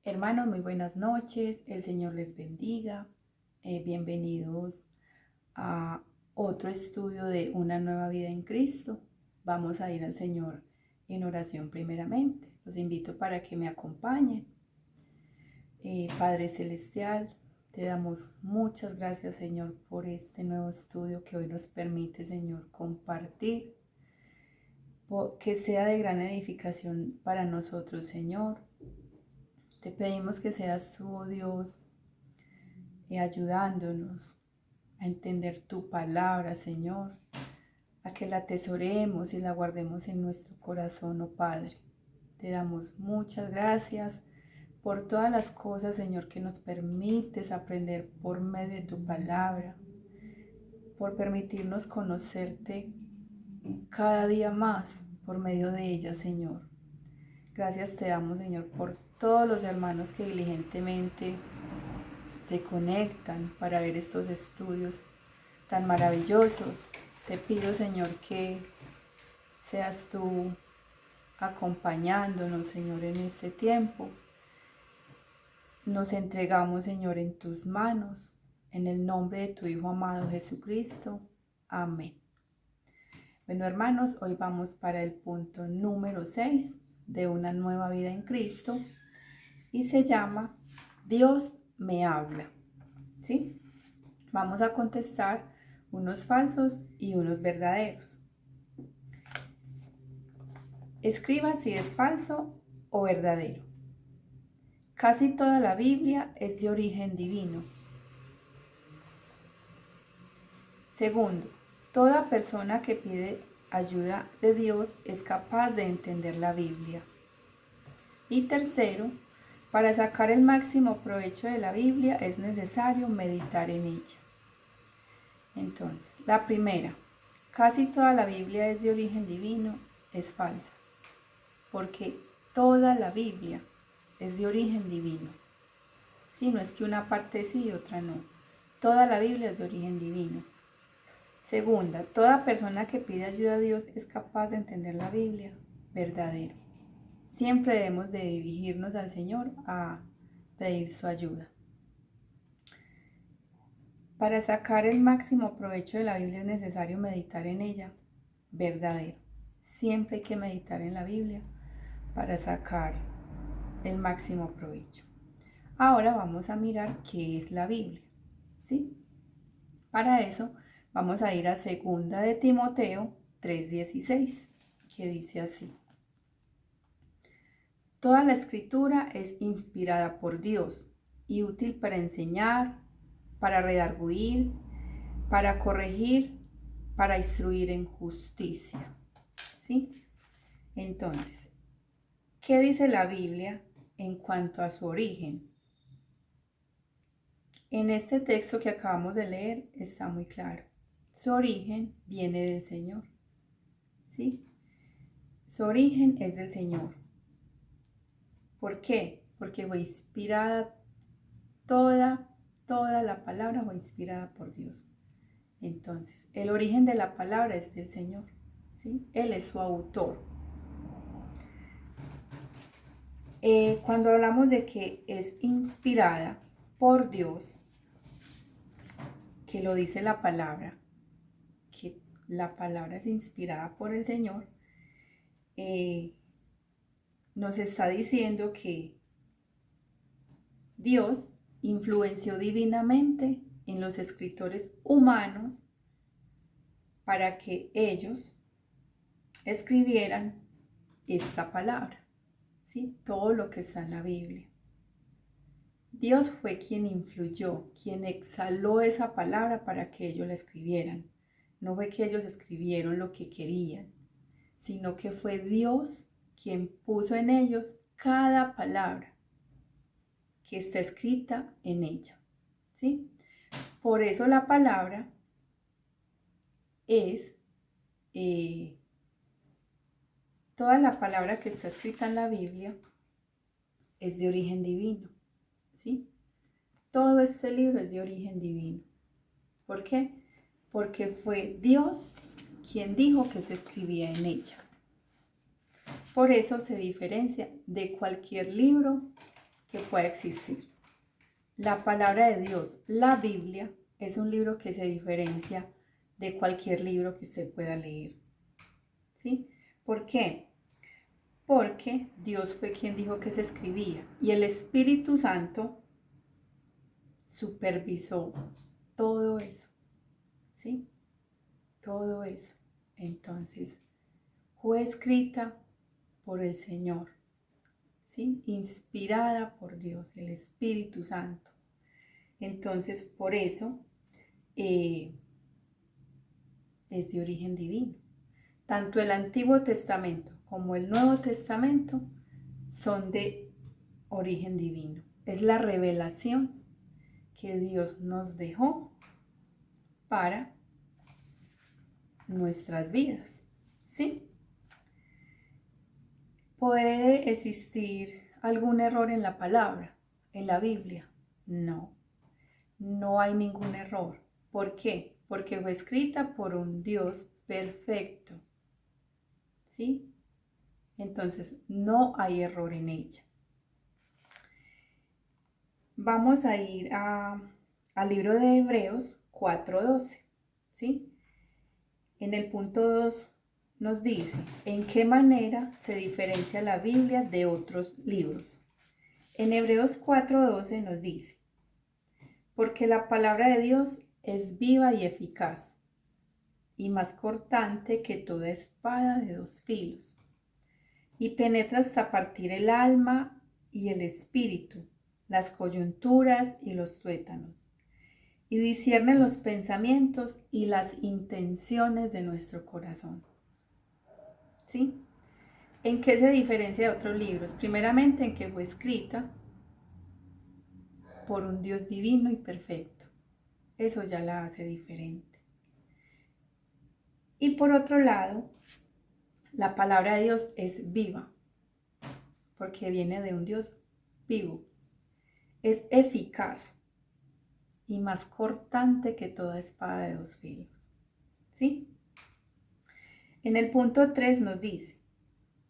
Hermanos, muy buenas noches. El Señor les bendiga. Bienvenidos a otro estudio de una nueva vida en Cristo. Vamos a ir al Señor en oración primeramente. Los invito para que me acompañen. Padre Celestial, te damos muchas gracias, Señor, por este nuevo estudio que hoy nos permite, Señor, compartir. Que sea de gran edificación para nosotros, Señor. Te pedimos que seas tú, oh Dios, ayudándonos a entender tu palabra, Señor, a que la atesoremos y la guardemos en nuestro corazón, oh Padre. Te damos muchas gracias por todas las cosas, Señor, que nos permites aprender por medio de tu palabra, por permitirnos conocerte cada día más por medio de ella, Señor. Gracias te damos, Señor, por todos los hermanos que diligentemente se conectan para ver estos estudios tan maravillosos. Te pido, Señor, que seas tú acompañándonos, Señor, en este tiempo. Nos entregamos, Señor, en tus manos, en el nombre de tu Hijo amado Jesucristo. Amén. Bueno, hermanos, hoy vamos para el punto número 6 de una nueva vida en Cristo y se llama Dios me habla. ¿Sí? Vamos a contestar unos falsos y unos verdaderos. Escriba si es falso o verdadero. Casi toda la Biblia es de origen divino. Segundo, toda persona que pide ayuda de Dios es capaz de entender la Biblia. Y tercero, para sacar el máximo provecho de la Biblia es necesario meditar en ella. Entonces, la primera, casi toda la Biblia es de origen divino, es falsa, porque toda la Biblia es de origen divino. Sí, no es que una parte sí y otra no. Toda la Biblia es de origen divino. Segunda, toda persona que pide ayuda a Dios es capaz de entender la Biblia. Verdadero. Siempre debemos de dirigirnos al Señor a pedir su ayuda. Para sacar el máximo provecho de la Biblia es necesario meditar en ella. Verdadero. Siempre hay que meditar en la Biblia para sacar el máximo provecho. Ahora vamos a mirar qué es la Biblia, ¿sí? Para eso vamos a ir a 2 de Timoteo 3:16, que dice así: Toda la escritura es inspirada por Dios y útil para enseñar, para redarguir, para corregir, para instruir en justicia. ¿Sí? Entonces, ¿qué dice la Biblia en cuanto a su origen? En este texto que acabamos de leer está muy claro. Su origen viene del Señor. ¿Sí? Su origen es del Señor. ¿Por qué? Porque fue inspirada, toda la palabra fue inspirada por Dios. Entonces, el origen de la palabra es del Señor, ¿sí? Él es su autor. Cuando hablamos de que es inspirada por Dios, que lo dice la palabra, que la palabra es inspirada por el Señor, nos está diciendo que Dios influenció divinamente en los escritores humanos para que ellos escribieran esta palabra, ¿sí? Todo lo que está en la Biblia. Dios fue quien influyó, quien exhaló esa palabra para que ellos la escribieran. No fue que ellos escribieron lo que querían, sino que fue Dios quien puso en ellos cada palabra que está escrita en ella, ¿sí? Por eso la palabra es, toda la palabra que está escrita en la Biblia es de origen divino, ¿sí? Todo este libro es de origen divino. ¿Por qué? Porque fue Dios quien dijo que se escribía en ella. Por eso se diferencia de cualquier libro que pueda existir. La palabra de Dios, la Biblia, es un libro que se diferencia de cualquier libro que usted pueda leer. ¿Sí? ¿Por qué? Porque Dios fue quien dijo que se escribía y el Espíritu Santo supervisó todo eso. ¿Sí? Todo eso. Entonces, fue escrita por el Señor, ¿sí? Inspirada por Dios, el Espíritu Santo. Entonces, por eso es de origen divino. Tanto el Antiguo Testamento como el Nuevo Testamento son de origen divino. Es la revelación que Dios nos dejó para nuestras vidas, ¿sí? ¿Puede existir algún error en la palabra, en la Biblia? No, no hay ningún error. ¿Por qué? Porque fue escrita por un Dios perfecto, ¿sí? Entonces, no hay error en ella. Vamos a ir al libro de Hebreos 4:12, ¿sí? En el punto 2 nos dice, ¿en qué manera se diferencia la Biblia de otros libros? En Hebreos 4:12 nos dice, porque la palabra de Dios es viva y eficaz, y más cortante que toda espada de dos filos, y penetra hasta partir el alma y el espíritu, las coyunturas y los tuétanos, y discierne los pensamientos y las intenciones de nuestro corazón. ¿Sí? ¿En qué se diferencia de otros libros? Primeramente en que fue escrita por un Dios divino y perfecto. Eso ya la hace diferente. Y por otro lado, la palabra de Dios es viva, porque viene de un Dios vivo. Es eficaz y más cortante que toda espada de dos filos. ¿Sí? En el punto 3 nos dice,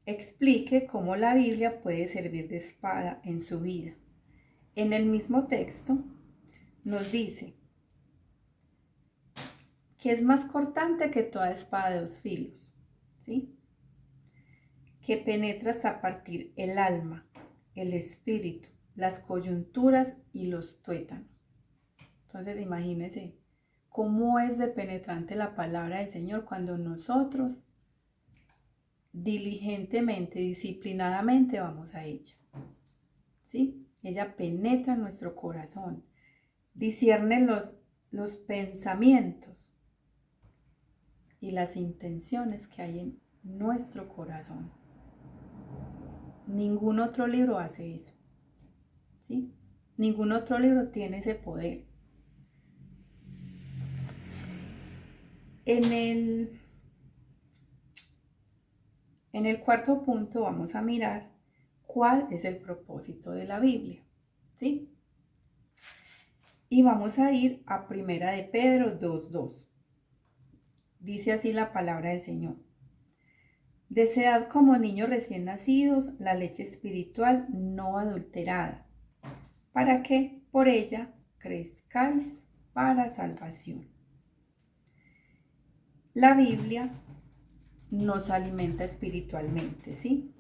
explique cómo la Biblia puede servir de espada en su vida. En el mismo texto nos dice que es más cortante que toda espada de dos filos, ¿sí? Que penetra hasta partir el alma, el espíritu, las coyunturas y los tuétanos. Entonces imagínense cómo es de penetrante la palabra del Señor cuando nosotros diligentemente, disciplinadamente vamos a ella. ¿Sí? Ella penetra en nuestro corazón, discierne los pensamientos y las intenciones que hay en nuestro corazón. Ningún otro libro hace eso. ¿Sí? Ningún otro libro tiene ese poder. En el cuarto punto vamos a mirar cuál es el propósito de la Biblia, ¿sí? Y vamos a ir a Primera de Pedro 2:2. Dice así la palabra del Señor. Desead como niños recién nacidos la leche espiritual no adulterada, para que por ella crezcáis para salvación. La Biblia nos alimenta espiritualmente, ¿sí?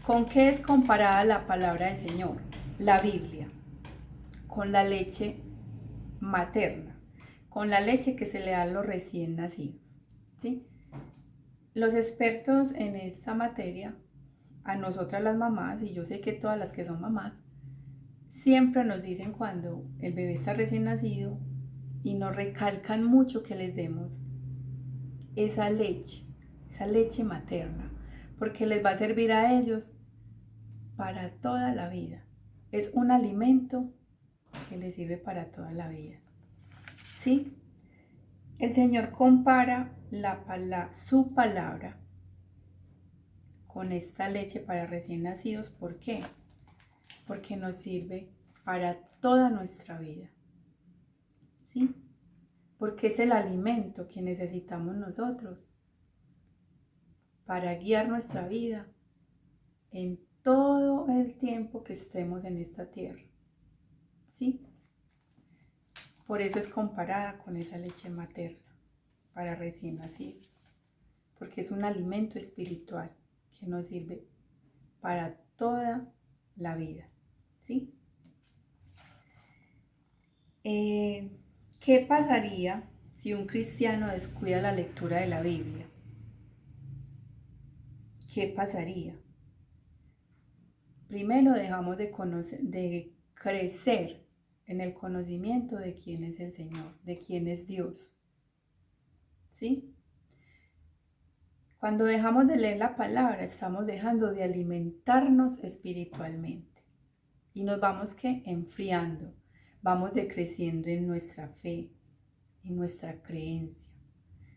¿Con qué es comparada la palabra del Señor? La Biblia, con la leche materna, con la leche que se le da a los recién nacidos, ¿sí? Los expertos en esta materia, a nosotras las mamás, y yo sé que todas las que son mamás, siempre nos dicen cuando el bebé está recién nacido y nos recalcan mucho que les demos esa leche materna, porque les va a servir a ellos para toda la vida. Es un alimento que les sirve para toda la vida. ¿Sí? El Señor compara su palabra con esta leche para recién nacidos. ¿Por qué? Porque nos sirve para toda nuestra vida. ¿Sí? Porque es el alimento que necesitamos nosotros para guiar nuestra vida en todo el tiempo que estemos en esta tierra. ¿Sí? Por eso es comparada con esa leche materna para recién nacidos, porque es un alimento espiritual que nos sirve para toda la vida. ¿Sí? ¿Qué pasaría si un cristiano descuida la lectura de la Biblia? ¿Qué pasaría? Primero dejamos de crecer en el conocimiento de quién es el Señor, de quién es Dios. ¿Sí? Cuando dejamos de leer la palabra, estamos dejando de alimentarnos espiritualmente y nos vamos enfriando, vamos decreciendo en nuestra fe, en nuestra creencia.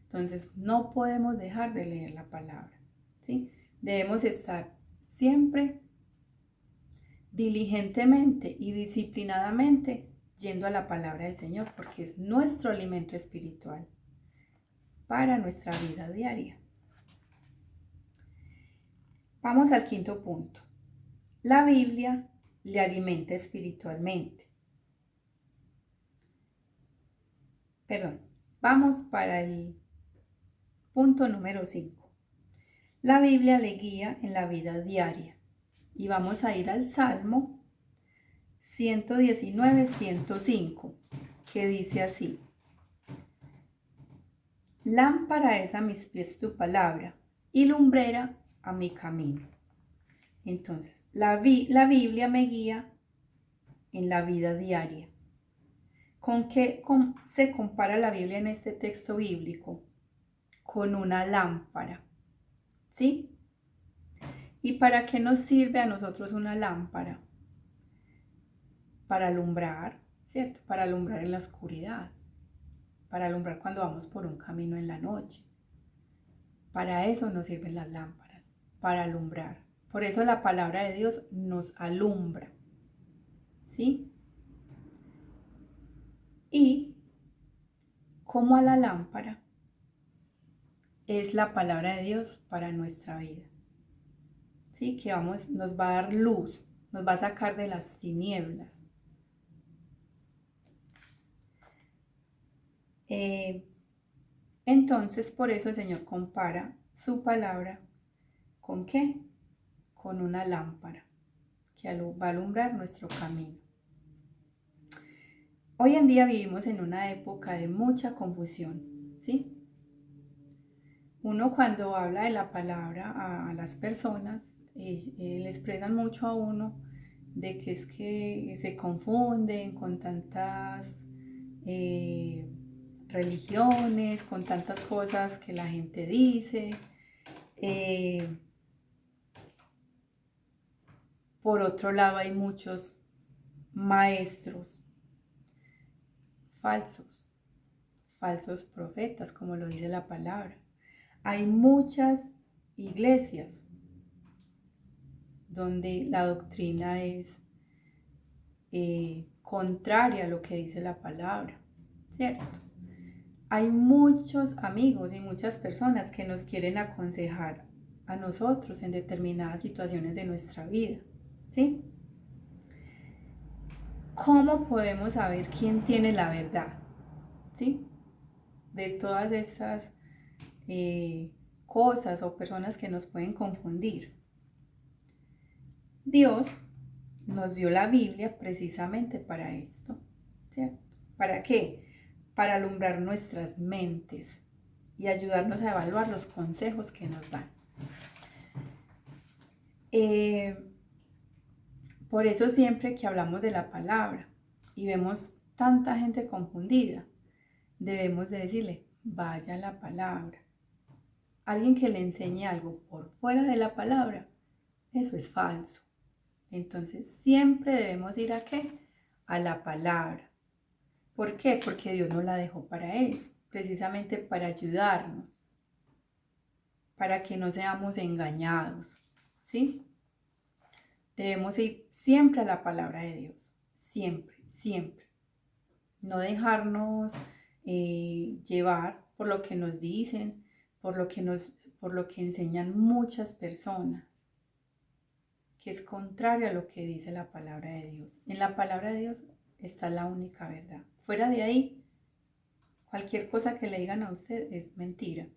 Entonces no podemos dejar de leer la palabra, ¿sí? Debemos estar siempre diligentemente y disciplinadamente yendo a la palabra del Señor, porque es nuestro alimento espiritual para nuestra vida diaria. Vamos al quinto punto. La Biblia le alimenta espiritualmente. Vamos para el punto número 5. La Biblia le guía en la vida diaria. Y vamos a ir al Salmo 119, 105, que dice así: Lámpara es a mis pies tu palabra y lumbrera a mi camino. Entonces, la Biblia me guía en la vida diaria. ¿Con qué se compara la Biblia en este texto bíblico? Con una lámpara, ¿sí? ¿Y para qué nos sirve a nosotros una lámpara? Para alumbrar, ¿cierto? Para alumbrar en la oscuridad, para alumbrar cuando vamos por un camino en la noche. Para eso nos sirven las lámparas, para alumbrar. Por eso la palabra de Dios nos alumbra, ¿sí? Y como a la lámpara es la palabra de Dios para nuestra vida, ¿sí? Que nos va a dar luz, nos va a sacar de las tinieblas. Entonces, por eso el Señor compara su palabra ¿con qué? Con una lámpara que va a alumbrar nuestro camino. Hoy en día vivimos en una época de mucha confusión, ¿sí? Uno cuando habla de la palabra a las personas, le expresan mucho a uno de que es que se confunden con tantas religiones, con tantas cosas que la gente dice. Por otro lado, hay muchos maestros falsos profetas, como lo dice la palabra. Hay muchas iglesias donde la doctrina es contraria a lo que dice la palabra, ¿cierto? Hay muchos amigos y muchas personas que nos quieren aconsejar a nosotros en determinadas situaciones de nuestra vida, ¿sí? ¿Cómo podemos saber quién tiene la verdad? ¿Sí? De todas estas cosas o personas que nos pueden confundir. Dios nos dio la Biblia precisamente para esto, ¿cierto? ¿Para qué? Para alumbrar nuestras mentes y ayudarnos a evaluar los consejos que nos dan. Por eso siempre que hablamos de la palabra y vemos tanta gente confundida, debemos de decirle, vaya la palabra. Alguien que le enseñe algo por fuera de la palabra, eso es falso. Entonces siempre debemos ir ¿a qué? A la palabra. ¿Por qué? Porque Dios nos la dejó para eso, precisamente para ayudarnos, para que no seamos engañados, ¿sí? Debemos ir siempre a la palabra de Dios, siempre, siempre. No dejarnos llevar por lo que nos dicen, por lo que enseñan muchas personas. que es contrario a lo que dice la palabra de Dios. En la palabra de Dios está la única verdad. Fuera de ahí, cualquier cosa que le digan a usted es mentira,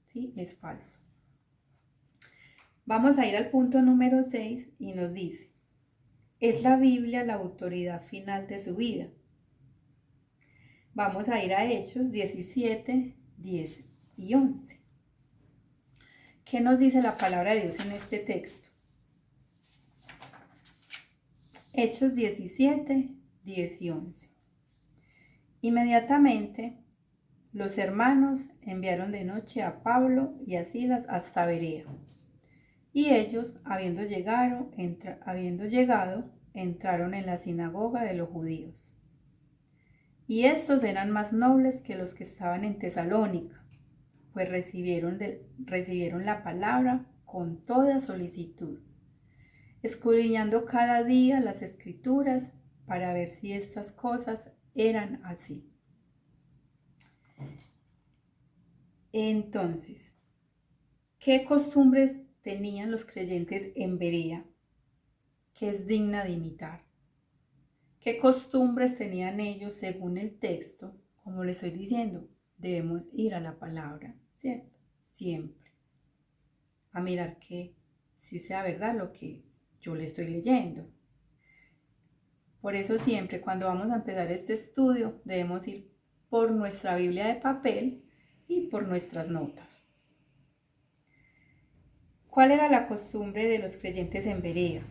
¿sí? Es falso. Vamos a ir al punto número 6 y nos dice, ¿es la Biblia la autoridad final de su vida? Vamos a ir a Hechos 17, 10 y 11. ¿Qué nos dice la palabra de Dios en este texto? Hechos 17, 10 y 11. Inmediatamente los hermanos enviaron de noche a Pablo y a Silas hasta Berea. Y ellos, habiendo llegado, entraron en la sinagoga de los judíos. Y estos eran más nobles que los que estaban en Tesalónica, pues recibieron la palabra con toda solicitud, escudriñando cada día las escrituras para ver si estas cosas eran así. Entonces, ¿qué costumbres tenían los creyentes en Berea que es digna de imitar? ¿Qué costumbres tenían ellos según el texto? Como les estoy diciendo, debemos ir a la palabra, ¿cierto? Siempre. A mirar que sí sea verdad lo que yo le estoy leyendo. Por eso siempre cuando vamos a empezar este estudio debemos ir por nuestra Biblia de papel y por nuestras notas. ¿Cuál era la costumbre de los creyentes en Berea?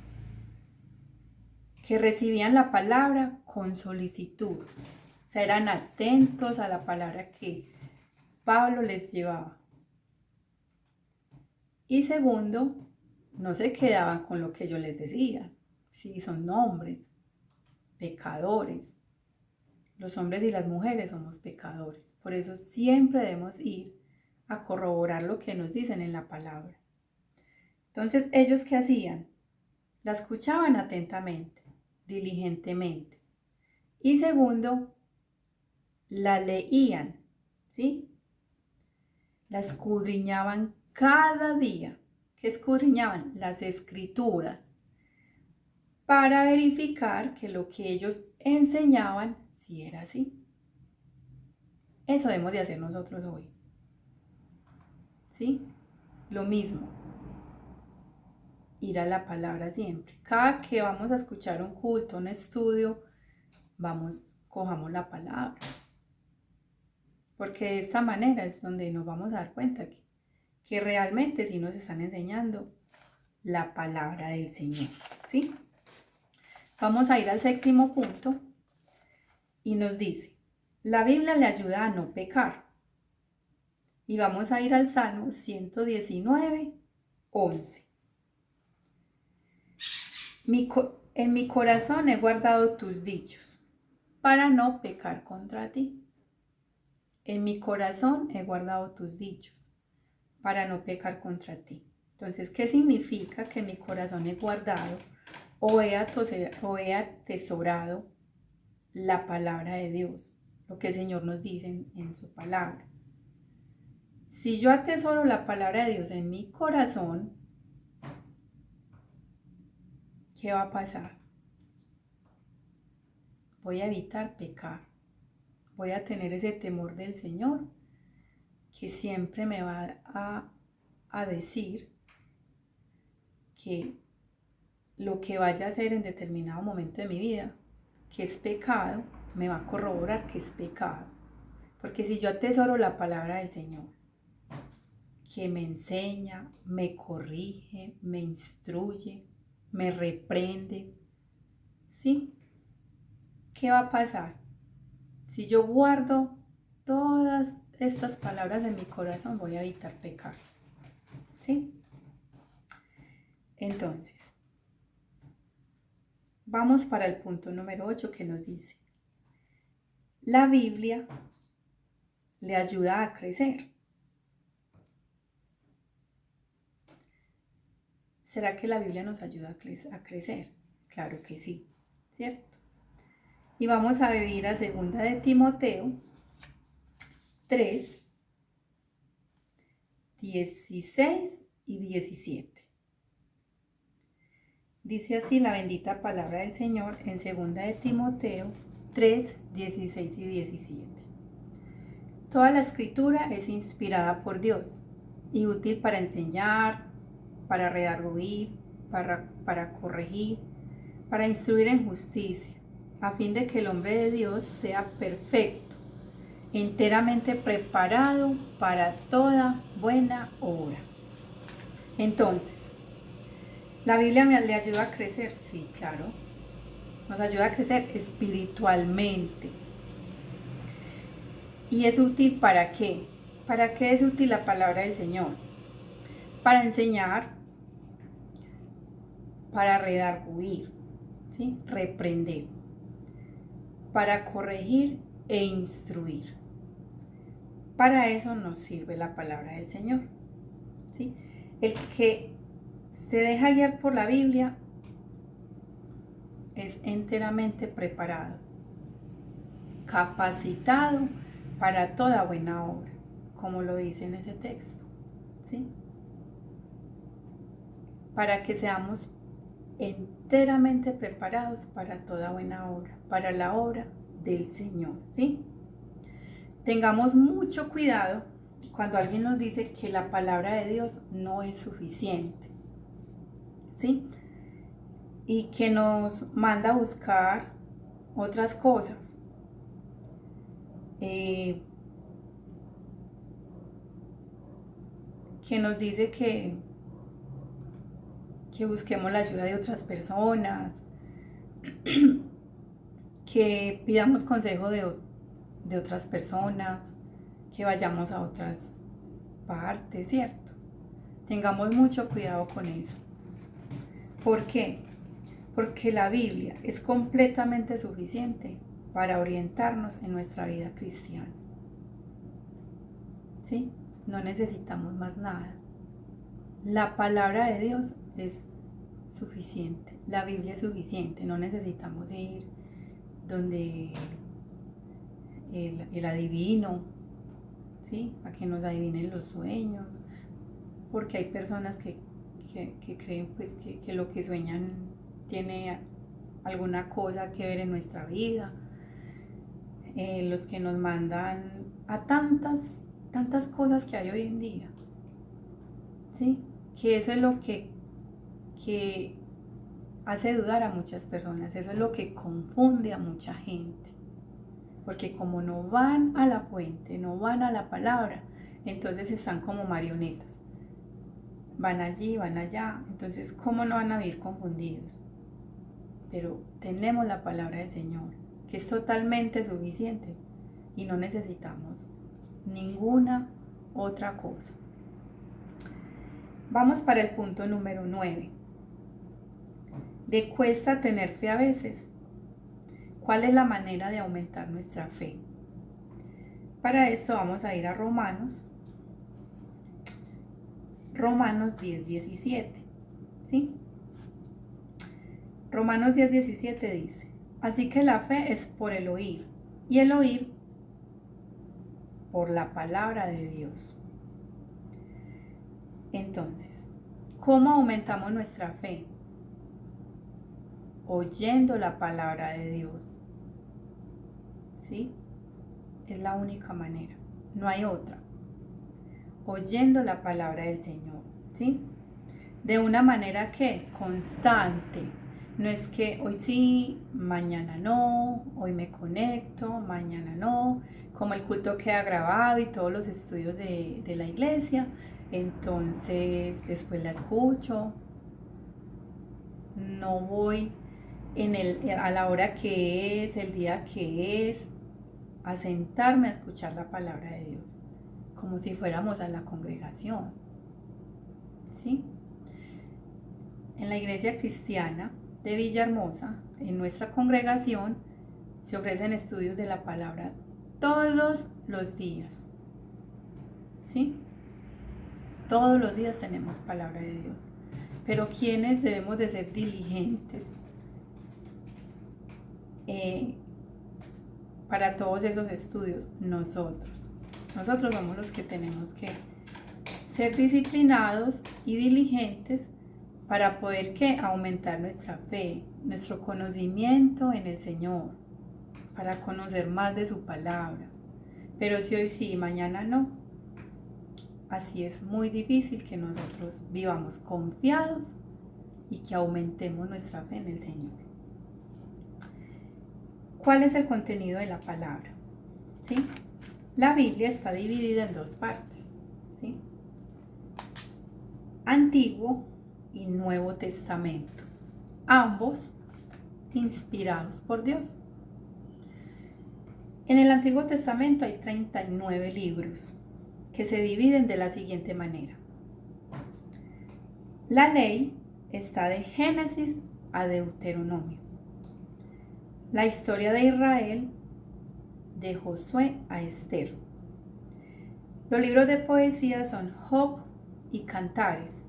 Que recibían la palabra con solicitud, o sea, eran atentos a la palabra que Pablo les llevaba. Y segundo, no se quedaban con lo que yo les decía. Sí, son hombres, pecadores. Los hombres y las mujeres somos pecadores. Por eso siempre debemos ir a corroborar lo que nos dicen en la palabra. Entonces, ¿ellos qué hacían? La escuchaban atentamente, diligentemente. Y segundo, la leían, ¿sí? La escudriñaban cada día. ¿Qué escudriñaban? Las escrituras, para verificar que lo que ellos enseñaban sí era así. Eso debemos de hacer nosotros hoy, ¿sí? Lo mismo, ir a la palabra siempre. Cada que vamos a escuchar un culto, un estudio, cojamos la palabra. Porque de esta manera es donde nos vamos a dar cuenta que realmente sí nos están enseñando la palabra del Señor, ¿sí? Vamos a ir al séptimo punto y nos dice, la Biblia le ayuda a no pecar. Y vamos a ir al Salmo 119, 11. En mi corazón he guardado tus dichos para no pecar contra ti. En mi corazón he guardado tus dichos para no pecar contra ti. Entonces, ¿qué significa que en mi corazón he guardado o he atesorado la palabra de Dios? Lo que el Señor nos dice en su palabra. Si yo atesoro la palabra de Dios en mi corazón, ¿qué va a pasar? Voy a evitar pecar. Voy a tener ese temor del Señor que siempre me va a decir que lo que vaya a hacer en determinado momento de mi vida, que es pecado, me va a corroborar que es pecado. Porque si yo atesoro la palabra del Señor, que me enseña, me corrige, me instruye, me reprende, ¿sí? ¿Qué va a pasar? Si yo guardo todas estas palabras en mi corazón, voy a evitar pecar, ¿sí? Entonces, vamos para el punto número 8 que nos dice, la Biblia le ayuda a crecer. ¿Será que la Biblia nos ayuda a crecer? Claro que sí, ¿cierto? Y vamos a ir a 2 de Timoteo 3, 16 y 17. Dice así la bendita palabra del Señor en 2 de Timoteo 3, 16 y 17. Toda la escritura es inspirada por Dios y útil para enseñar, para redarguir, para corregir, para instruir en justicia, a fin de que el hombre de Dios sea perfecto, enteramente preparado para toda buena obra. Entonces, ¿la Biblia le ayuda a crecer? Sí, claro. Nos ayuda a crecer espiritualmente. ¿Y es útil para qué? ¿Para qué es útil la palabra del Señor? Para enseñar, para redarguir, ¿sí? Reprender, para corregir e instruir. Para eso nos sirve la palabra del Señor, ¿sí? El que se deja guiar por la Biblia es enteramente preparado, capacitado para toda buena obra, como lo dice en ese texto, ¿sí? Para que seamos enteramente preparados para toda buena obra, para la obra del Señor, ¿sí? Tengamos mucho cuidado cuando alguien nos dice que la palabra de Dios no es suficiente, ¿sí? Y que nos manda a buscar otras cosas. Que nos dice que busquemos la ayuda de otras personas, que pidamos consejo de otras personas, que vayamos a otras partes, ¿cierto? Tengamos mucho cuidado con eso. ¿Por qué? Porque la Biblia es completamente suficiente para orientarnos en nuestra vida cristiana, ¿sí? No necesitamos más nada. La palabra de Dios es suficiente. La Biblia es suficiente. No necesitamos ir donde el adivino, ¿sí? A que nos adivinen los sueños. Porque hay personas que creen pues, que lo que sueñan tiene alguna cosa que ver en nuestra vida. Los que nos mandan a tantas cosas que hay hoy en día, ¿sí? Que eso es lo que hace dudar a muchas personas, eso es lo que confunde a mucha gente, porque como no van a la fuente, no van a la palabra, entonces están como marionetas, van allí, van allá, entonces ¿cómo no van a vivir confundidos? Pero tenemos la palabra del Señor, que es totalmente suficiente y no necesitamos ninguna otra cosa. Vamos para el punto número 9. ¿Le cuesta tener fe a veces? ¿Cuál es la manera de aumentar nuestra fe? Para esto vamos a ir a Romanos 10, 17, ¿sí? Romanos 10, 17 dice, así que la fe es por el oír, y el oír por la palabra de Dios. Entonces, ¿cómo aumentamos nuestra fe? Oyendo la palabra de Dios, ¿sí? Es la única manera, no hay otra. Oyendo la palabra del Señor, ¿sí? De una manera que constante. No es que hoy sí, mañana no, hoy me conecto, mañana no, como el culto queda grabado y todos los estudios de la iglesia, entonces después la escucho, no voy a la hora que es, el día que es, a sentarme a escuchar la palabra de Dios, como si fuéramos a la congregación, ¿sí? En la iglesia cristiana de Villahermosa, en nuestra congregación, se ofrecen estudios de la palabra todos los días, ¿sí? Todos los días tenemos palabra de Dios, pero ¿quiénes debemos de ser diligentes para todos esos estudios? Nosotros somos los que tenemos que ser disciplinados y diligentes para poder ¿qué? Aumentar nuestra fe, nuestro conocimiento en el Señor, para conocer más de su palabra. Pero si hoy sí, mañana no, así es muy difícil que nosotros vivamos confiados y que aumentemos nuestra fe en el Señor. ¿Cuál es el contenido de la palabra? ¿Sí? La Biblia está dividida en dos partes, ¿sí? Antiguo y Nuevo Testamento, ambos inspirados por Dios. En el Antiguo Testamento hay 39 libros que se dividen de la siguiente manera. La ley está de Génesis a Deuteronomio. La historia de Israel de Josué a Esther. Los libros de poesía son Job y Cantares.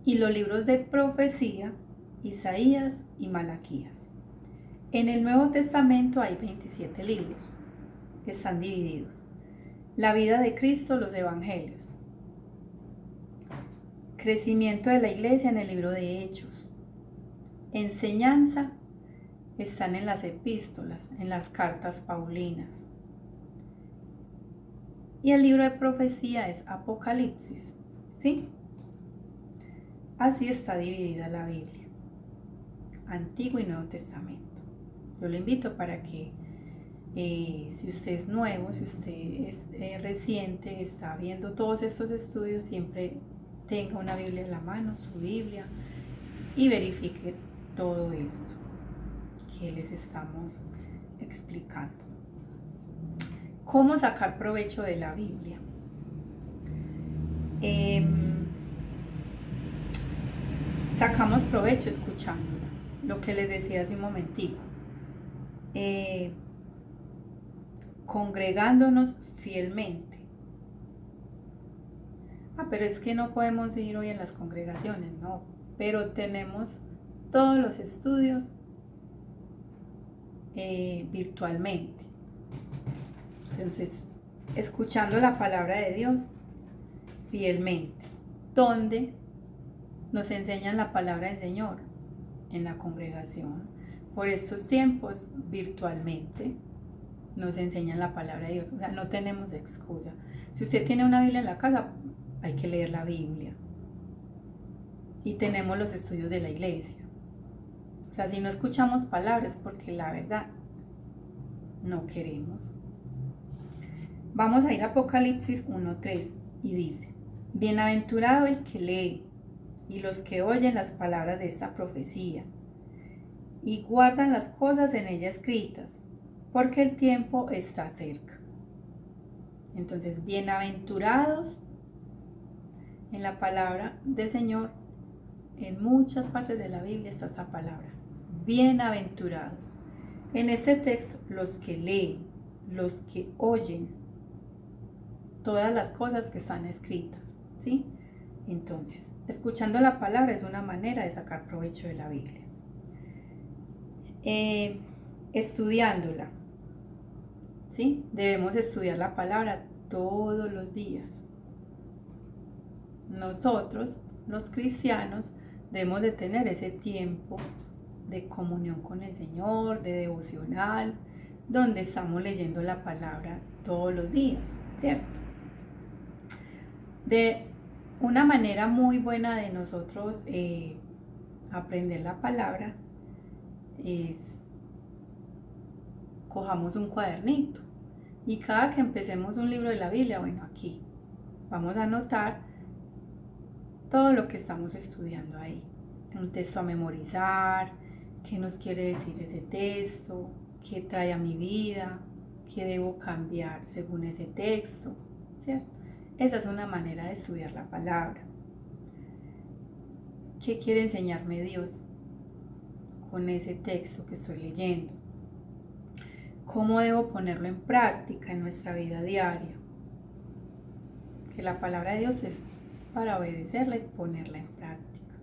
Y los libros de profecía, Isaías y Malaquías. En el Nuevo Testamento hay 27 libros que están divididos. La vida de Cristo, los evangelios. Crecimiento de la iglesia en el libro de Hechos. Enseñanza están en las epístolas, en las cartas paulinas. Y el libro de profecía es Apocalipsis, ¿sí? Así está dividida la Biblia, Antiguo y Nuevo Testamento. Yo le invito para que si usted es nuevo, si usted es reciente, está viendo todos estos estudios, siempre tenga una Biblia en la mano, su Biblia, y verifique todo esto que les estamos explicando. ¿Cómo sacar provecho de la Biblia? Sacamos provecho escuchándola, lo que les decía hace un momentico. Congregándonos fielmente. Pero es que no podemos ir hoy en las congregaciones, no, pero tenemos todos los estudios virtualmente. Entonces, escuchando la palabra de Dios fielmente, donde nos enseñan la palabra del Señor en la congregación. Por estos tiempos, virtualmente, nos enseñan la palabra de Dios. O sea, no tenemos excusa. Si usted tiene una Biblia en la casa, hay que leer la Biblia. Y tenemos los estudios de la iglesia. O sea, si no escuchamos palabras, porque la verdad no queremos. Vamos a ir a Apocalipsis 1:3 y dice: bienaventurado el que lee y los que oyen las palabras de esta profecía y guardan las cosas en ella escritas, porque el tiempo está cerca. Entonces, bienaventurados, en la palabra del Señor, en muchas partes de la Biblia está esta palabra, bienaventurados. En este texto, los que leen, los que oyen todas las cosas que están escritas, ¿sí? Entonces, escuchando la palabra es una manera de sacar provecho de la Biblia. Estudiándola, ¿sí? Debemos estudiar la palabra todos los días. Nosotros, los cristianos, debemos de tener ese tiempo de comunión con el Señor, de devocional, donde estamos leyendo la palabra todos los días, ¿cierto? De una manera muy buena de nosotros aprender la palabra es cojamos un cuadernito y cada que empecemos un libro de la Biblia, bueno, aquí vamos a anotar todo lo que estamos estudiando ahí. Un texto a memorizar, qué nos quiere decir ese texto, qué trae a mi vida, qué debo cambiar según ese texto, ¿cierto? Esa es una manera de estudiar la palabra. ¿Qué quiere enseñarme Dios con ese texto que estoy leyendo? ¿Cómo debo ponerlo en práctica en nuestra vida diaria? Que la palabra de Dios es para obedecerla y ponerla en práctica.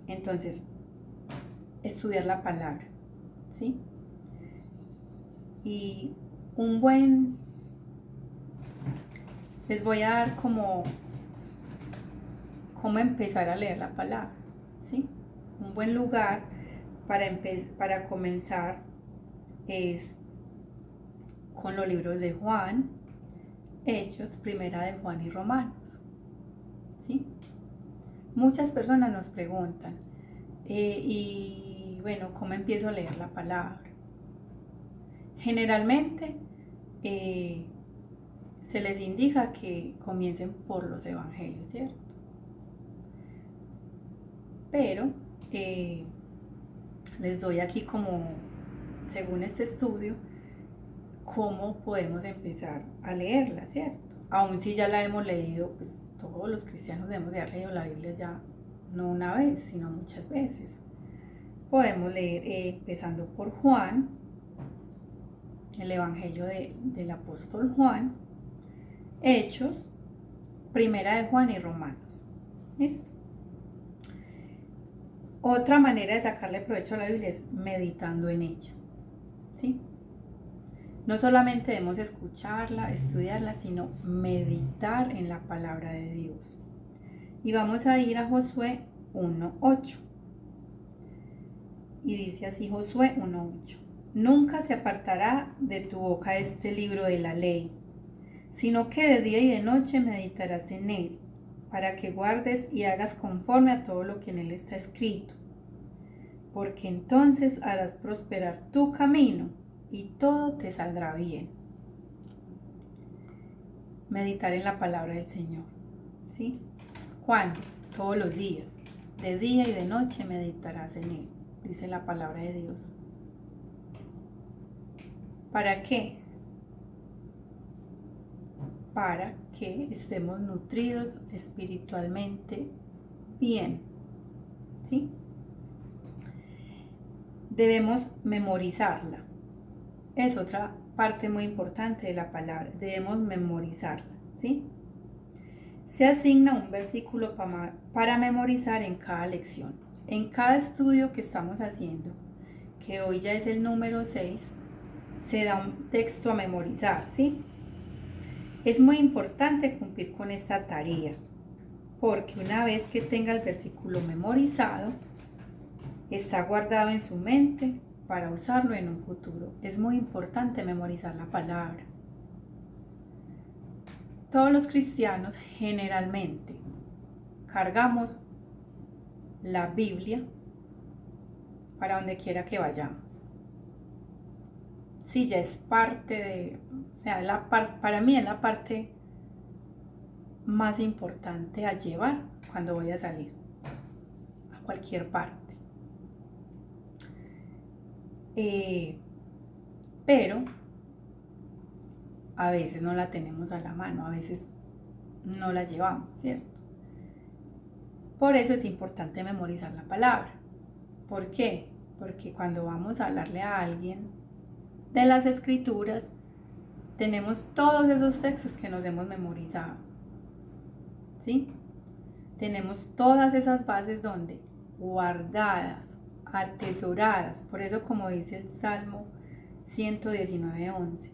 Entonces, estudiar la palabra, ¿sí? Y les voy a dar como cómo empezar a leer la palabra, ¿sí? Un buen lugar para comenzar es con los libros de Juan, Hechos, Primera de Juan y Romanos, ¿sí? Muchas personas nos preguntan, y bueno, ¿cómo empiezo a leer la palabra? Generalmente se les indica que comiencen por los evangelios, ¿cierto? Pero les doy aquí como, según este estudio, cómo podemos empezar a leerla, ¿cierto? Aún si ya la hemos leído, pues todos los cristianos debemos de haber leído la Biblia ya, no una vez, sino muchas veces. Podemos leer empezando por Juan, el Evangelio del apóstol Juan, Hechos, Primera de Juan y Romanos. ¿Listo? Otra manera de sacarle provecho a la Biblia es meditando en ella, ¿sí? No solamente debemos escucharla, estudiarla, sino meditar en la palabra de Dios. Y vamos a ir a Josué 1:8. Y dice así Josué 1:8. Nunca se apartará de tu boca este libro de la ley, sino que de día y de noche meditarás en él, para que guardes y hagas conforme a todo lo que en él está escrito. Porque entonces harás prosperar tu camino y todo te saldrá bien. Meditar en la palabra del Señor, ¿sí? ¿Cuándo? Todos los días. De día y de noche meditarás en él, dice la palabra de Dios. ¿Para qué? Para que estemos nutridos espiritualmente bien, ¿sí? Debemos memorizarla. Es otra parte muy importante de la palabra. Debemos memorizarla, ¿sí? Se asigna un versículo para memorizar en cada lección. En cada estudio que estamos haciendo, que hoy ya es el número 6, se da un texto a memorizar, ¿sí? Es muy importante cumplir con esta tarea, porque una vez que tenga el versículo memorizado, está guardado en su mente para usarlo en un futuro. Es muy importante memorizar la palabra. Todos los cristianos generalmente cargamos la Biblia para donde quiera que vayamos. Sí, ya es parte de, o sea, para mí es la parte más importante a llevar cuando voy a salir a cualquier parte. Pero a veces no la tenemos a la mano, a veces no la llevamos, ¿cierto? Por eso es importante memorizar la palabra. ¿Por qué? Porque cuando vamos a hablarle a alguien de las escrituras, tenemos todos esos textos que nos hemos memorizado, ¿sí? Tenemos todas esas bases donde guardadas, atesoradas. Por eso, como dice el Salmo 119:11,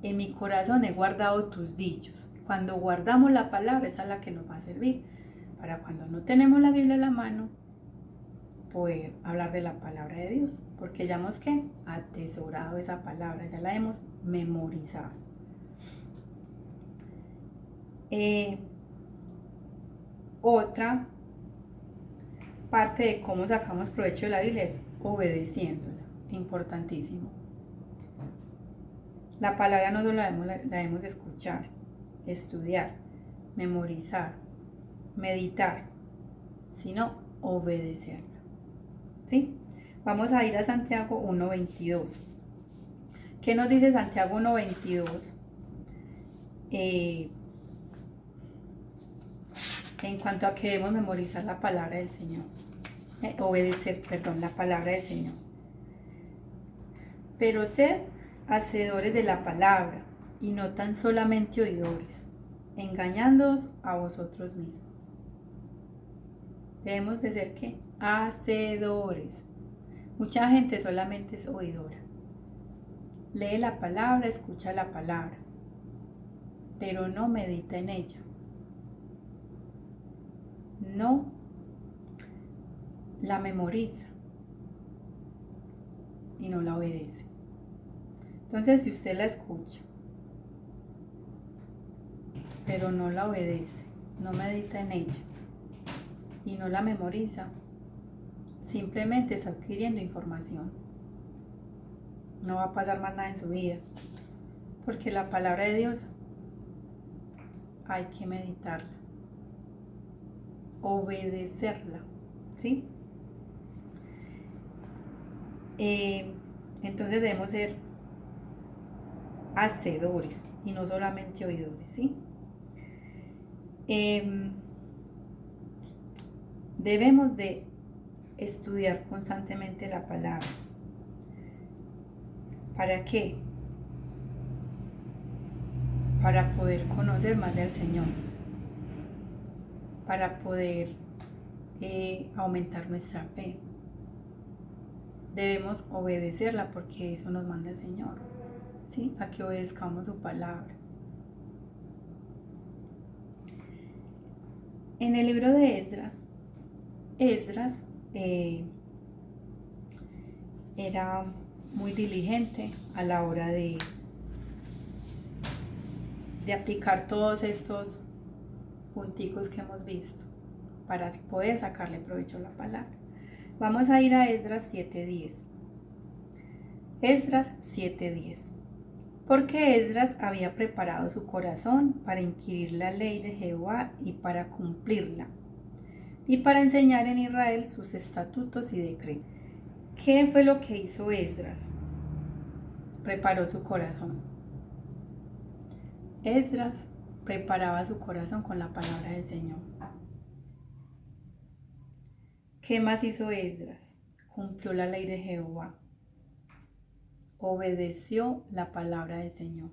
en mi corazón he guardado tus dichos. Cuando guardamos la palabra, esa es la que nos va a servir para cuando no tenemos la Biblia en la mano, poder hablar de la palabra de Dios, porque ya hemos atesorado esa palabra, ya la hemos memorizado. Otra parte de cómo sacamos provecho de la Biblia es obedeciéndola, importantísimo. La palabra no solo la debemos escuchar, estudiar, memorizar, meditar, sino obedecerla, ¿sí? Vamos a ir a Santiago 1:22. ¿Qué nos dice Santiago 1:22? En cuanto a que debemos memorizar la palabra del Señor, la palabra del Señor. Pero sed hacedores de la palabra y no tan solamente oidores, engañándoos a vosotros mismos. Debemos de ser ¿qué? Hacedores. Mucha gente solamente es oidora. Lee la palabra, escucha la palabra, pero no medita en ella. no la memoriza y no la obedece. Entonces, si usted la escucha, pero no la obedece, no medita en ella y no la memoriza, simplemente está adquiriendo información. No va a pasar más nada en su vida, porque la palabra de Dios hay que meditarla, obedecerla, ¿sí? Entonces debemos ser hacedores y no solamente oidores, ¿sí? Debemos de estudiar constantemente la palabra. ¿Para qué? Para poder conocer más del Señor, para poder aumentar nuestra fe. Debemos obedecerla porque eso nos manda el Señor, ¿sí? A que obedezcamos su palabra. En el libro de Esdras era muy diligente a la hora de aplicar todos estos punticos que hemos visto para poder sacarle provecho a la palabra. Vamos a ir a Esdras 7:10. Esdras 7:10. Porque Esdras había preparado su corazón para inquirir la ley de Jehová y para cumplirla, y para enseñar en Israel sus estatutos y decretos. ¿Qué fue lo que hizo Esdras? Preparó su corazón. Esdras preparaba su corazón con la palabra del Señor. ¿Qué más hizo Esdras? Cumplió la ley de Jehová. Obedeció la palabra del Señor.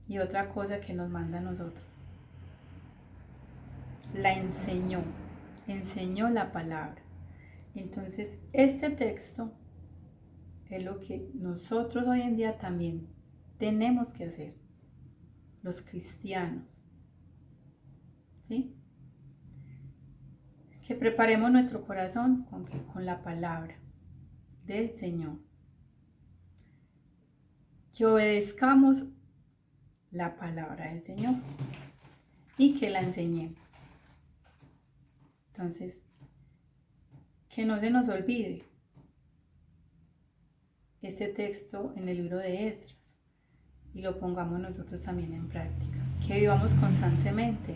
Y otra cosa que nos manda a nosotros, la enseñó la palabra. Entonces, este texto es lo que nosotros hoy en día también tenemos que hacer, los cristianos, ¿sí? Que preparemos nuestro corazón con la palabra del Señor, que obedezcamos la palabra del Señor y que la enseñemos. Entonces, que no se nos olvide este texto en el libro de Esdras y lo pongamos nosotros también en práctica. Que vivamos constantemente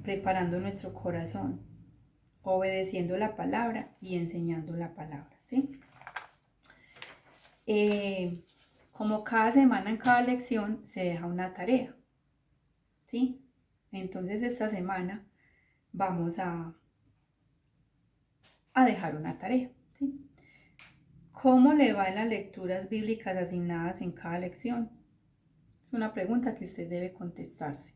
preparando nuestro corazón, obedeciendo la palabra y enseñando la palabra, ¿sí? Como cada semana en cada lección se deja una tarea, ¿sí? Entonces esta semana vamos a dejar una tarea, ¿sí? ¿Cómo le va en las lecturas bíblicas asignadas en cada lección? Es una pregunta que usted debe contestarse.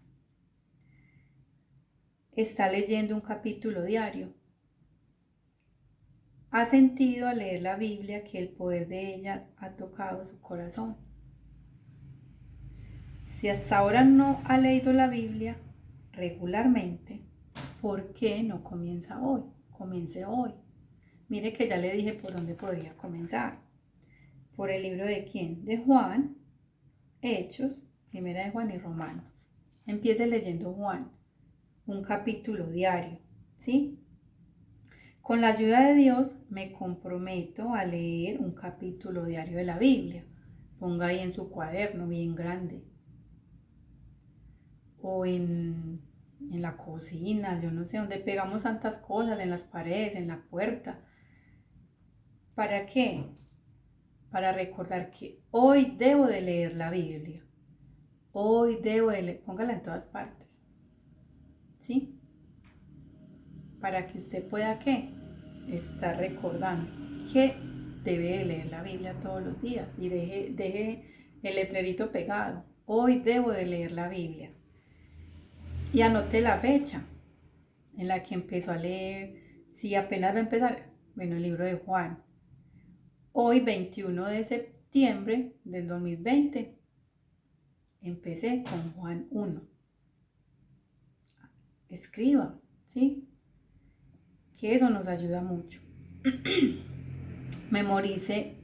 ¿Está leyendo un capítulo diario? ¿Ha sentido al leer la Biblia que el poder de ella ha tocado su corazón? Si hasta ahora no ha leído la Biblia regularmente, ¿por qué no comienza hoy? Comience hoy. Mire que ya le dije por dónde podría comenzar. ¿Por el libro de quién? De Juan, Hechos, Primera de Juan y Romanos. Empiece leyendo Juan, un capítulo diario, ¿sí? Con la ayuda de Dios me comprometo a leer un capítulo diario de la Biblia. Ponga ahí en su cuaderno bien grande. O en la cocina, yo no sé, donde pegamos tantas cosas, en las paredes, en la puerta. ¿Para qué? Para recordar que hoy debo de leer la Biblia. Hoy debo de leer, póngala en todas partes. ¿Sí? Para que usted pueda, ¿qué? Estar recordando que debe de leer la Biblia todos los días y deje el letrerito pegado. Hoy debo de leer la Biblia. Y anote la fecha en la que empezó a leer. Si apenas va a empezar, bueno, el libro de Juan. Hoy, 21 de septiembre del 2020, empecé con Juan 1. escriba, ¿sí? Que eso nos ayuda mucho. Memorice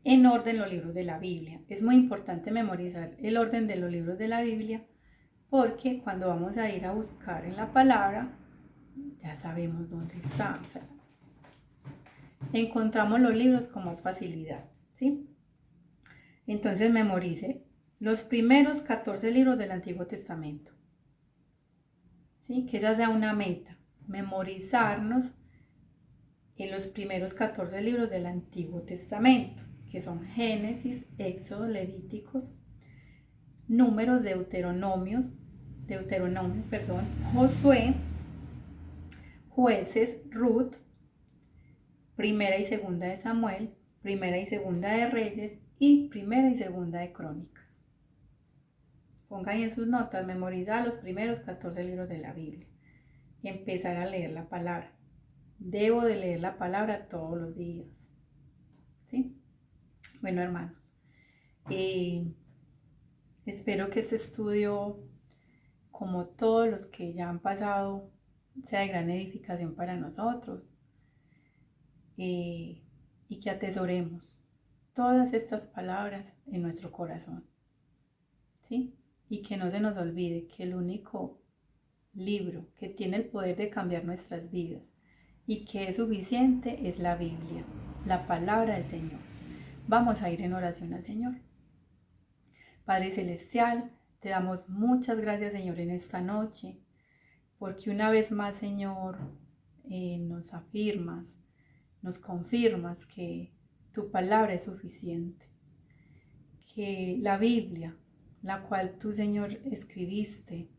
en orden los libros de la Biblia. Es muy importante memorizar el orden de los libros de la Biblia porque cuando vamos a ir a buscar en la palabra, ya sabemos dónde está. O sea, encontramos los libros con más facilidad, ¿sí? Entonces memorice los primeros 14 libros del Antiguo Testamento, ¿sí? Que esa sea una meta, memorizarnos en los primeros 14 libros del Antiguo Testamento, que son Génesis, Éxodo, Levíticos, Números, Deuteronomio, Josué, Jueces, Ruth, Primera y Segunda de Samuel, Primera y Segunda de Reyes y Primera y Segunda de Crónicas. Ponga ahí en sus notas, memorizar los primeros 14 libros de la Biblia y empezar a leer la palabra. Debo de leer la palabra todos los días, ¿sí? Bueno, hermanos, espero que este estudio, como todos los que ya han pasado, sea de gran edificación para nosotros y que atesoremos todas estas palabras en nuestro corazón, ¿sí? Y que no se nos olvide que el único libro que tiene el poder de cambiar nuestras vidas y que es suficiente es la Biblia, la palabra del Señor. Vamos a ir en oración al Señor. Padre Celestial, te damos muchas gracias, Señor, en esta noche, porque una vez más, Señor, nos afirmas, nos confirmas que tu palabra es suficiente, que la Biblia, la cual tú, Señor, escribiste,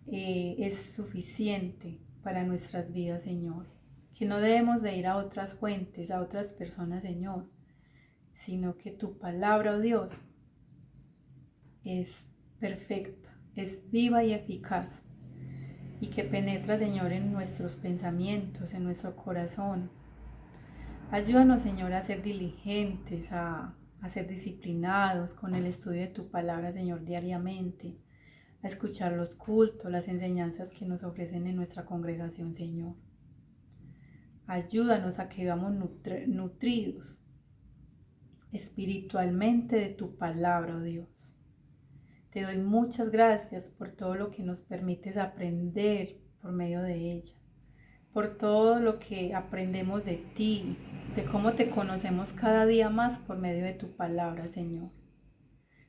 es suficiente para nuestras vidas, Señor. Que no debemos de ir a otras fuentes, a otras personas, Señor, sino que tu palabra, oh Dios, es perfecta, es viva y eficaz y que penetra, Señor, en nuestros pensamientos, en nuestro corazón. Ayúdanos, Señor, a ser diligentes, a ser disciplinados con el estudio de tu palabra, Señor, diariamente, a escuchar los cultos, las enseñanzas que nos ofrecen en nuestra congregación, Señor. Ayúdanos a que vivamos nutridos espiritualmente de tu palabra, oh Dios. Te doy muchas gracias por todo lo que nos permites aprender por medio de ella, por todo lo que aprendemos de ti, de cómo te conocemos cada día más por medio de tu palabra, Señor.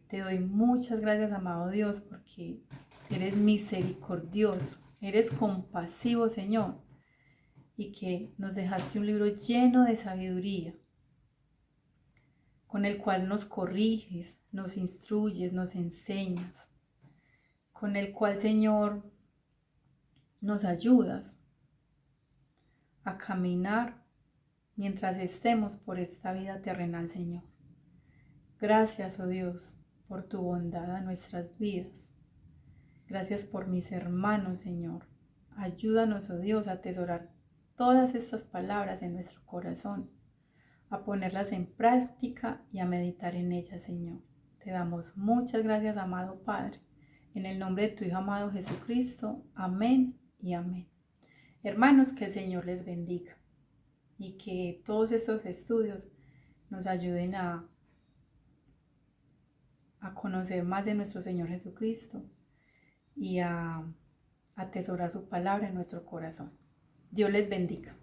Te doy muchas gracias, amado Dios, porque eres misericordioso, eres compasivo, Señor, y que nos dejaste un libro lleno de sabiduría, con el cual nos corriges, nos instruyes, nos enseñas, con el cual, Señor, nos ayudas a caminar mientras estemos por esta vida terrenal, Señor. Gracias, oh Dios, por tu bondad a nuestras vidas. Gracias por mis hermanos, Señor. Ayúdanos, oh Dios, a atesorar todas estas palabras en nuestro corazón, a ponerlas en práctica y a meditar en ellas, Señor. Te damos muchas gracias, amado Padre, en el nombre de tu Hijo amado Jesucristo. Amén y amén. Hermanos, que el Señor les bendiga y que todos estos estudios nos ayuden a conocer más de nuestro Señor Jesucristo y a atesorar su palabra en nuestro corazón. Dios les bendiga.